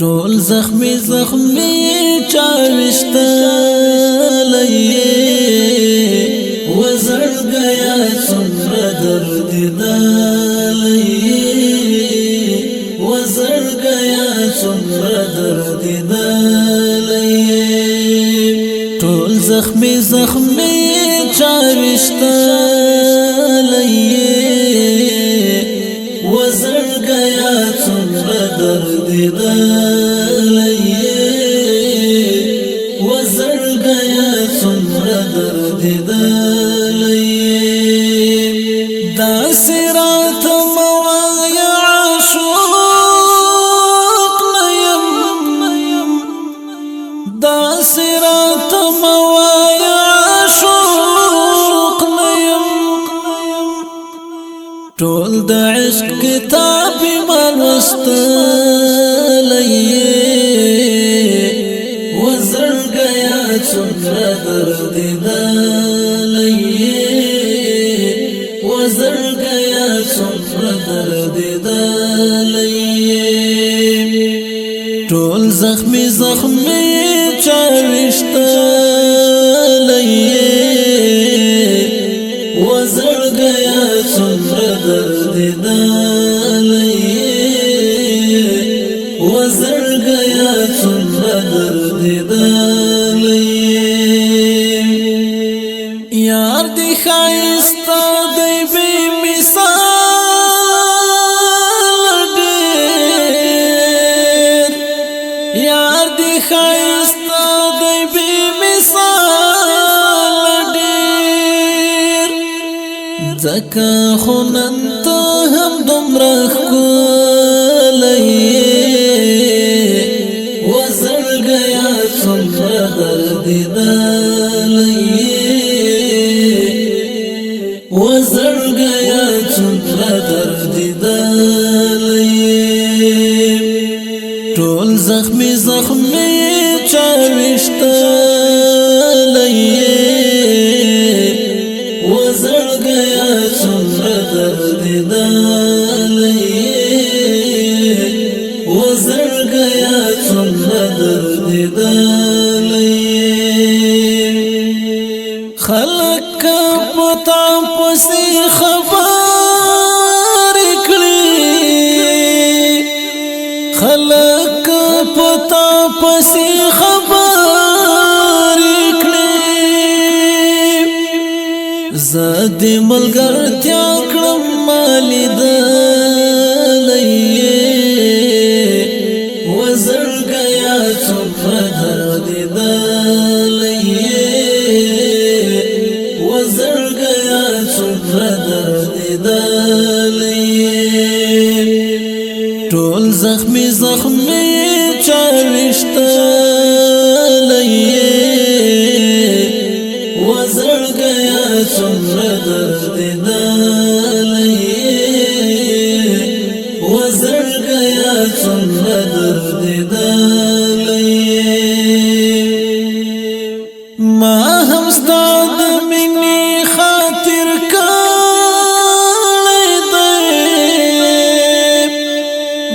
ټول زخمی زخمی چاوشتا لئے وزر گیا سمر درد دلئے وزر گیا سمر درد دلئے ټول زخمی زخمی چاوشتا لئے وزر گیا سمر درد دلئے وزر گیا سمر درد دلئے دا سرات موایا عاشق نیم دا سرات موایا عاشق نیم ټول د عشق کتاب ملوست لئے وزر گیا سمر درد دلئے وزر گیا سمر درد دلئے ټول زخمی زخمی چاوشتا لئے وزر گیا سمر درد دلئے وزر گیا سمر درد دلئے یار دی خائستا دی بی مثال دیر یار دی خائستا دی بی مثال دیر زکا خوننت هم دمرخ لئے وزر گیا سمر درد دلئے وزر گیا سمر درد دلئے ټول زخمی زخمی چاوشتا لئے وزر گیا سمر درد دلئے وزر گیا سمر درد دلئے خلق پتا پسی خبر کړي خلق پتا پسی خبر کړي زاد ملګرتیا کړم مالی دلئے وزر گیا سمر درد دلئے وزر گیا سمر درد دلئے ټول زخمی زخمی چاوشتا لئے وزر گیا سمر درد دلئے وزر گیا سمر درد دلئے ما هم ستا د مینې خاطر کړی دی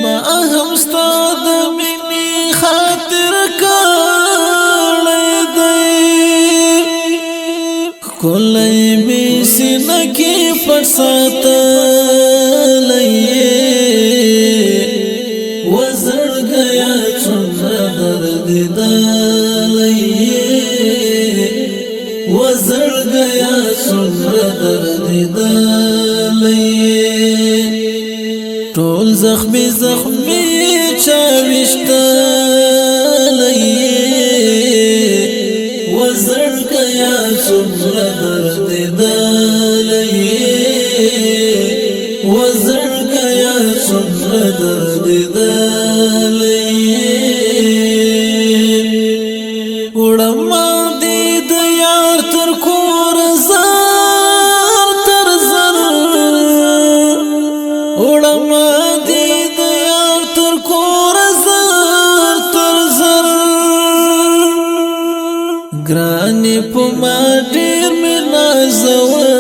ما هم ستا د مینې خاطر کړی دی ښکلی مې سینه کې پټ ساتلی وزر گیا سمر درد دلئے وزر گیا سمر درد دلئے ټول زخمی زخمی چاوشتا لئے وزر گیا سمر درد دلئے وزر گیا سمر درد دلئے وړما دې د یار تر کور زار تر زر وړما دې د یار تر کور زار تر زر ګرانې په ما ډېر مې نازولې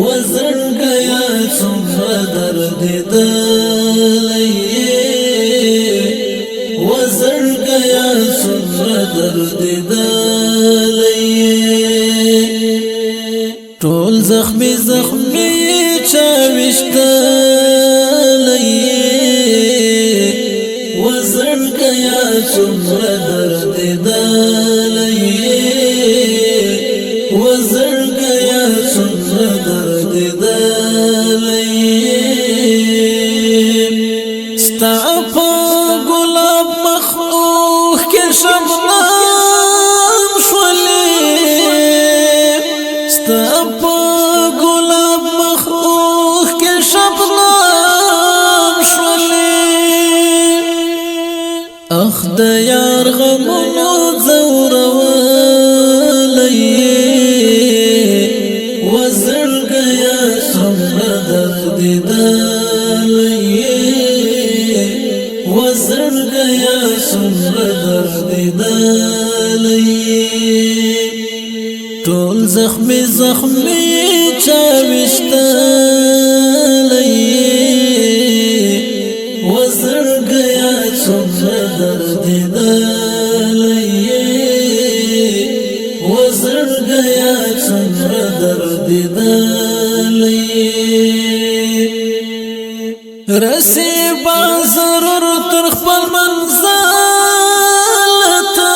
وزر گیا سمر درد دلئے درد دلی ټول زخمی زخمی چاوشتلی وزړګیا څومره درد دلی وزړګیا څومره درد دلی ستا په ګلاب مخوخ کې شبنم شولې ستا په ګلاب مخوخ کې شبنم شولې اخ د یار غمونو زورولې وزړګیا څومره درد دلی وزړګیا څومره درد دلی ټول زخمی زخمی چاوشتلی وزړګیا څومره درد دلی وزړګیا څومره درد دلی رسی با ضرور تر خپل منزل تا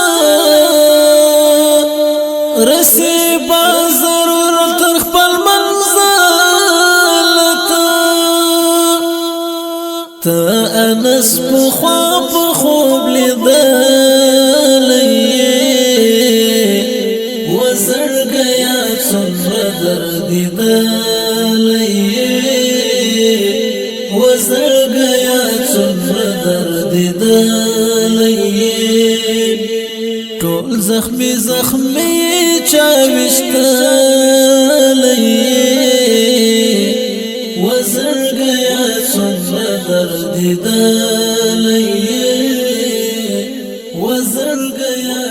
رسی با ضرور تر خپل منزل تا تا انس پخوا په خوب لیدلی وزړګیا څومره درد دلی وزړګیا څومره درد دلی ټول زخمی زخمی چاوشتلی وزړګیا څومره درد دلی وزړګیا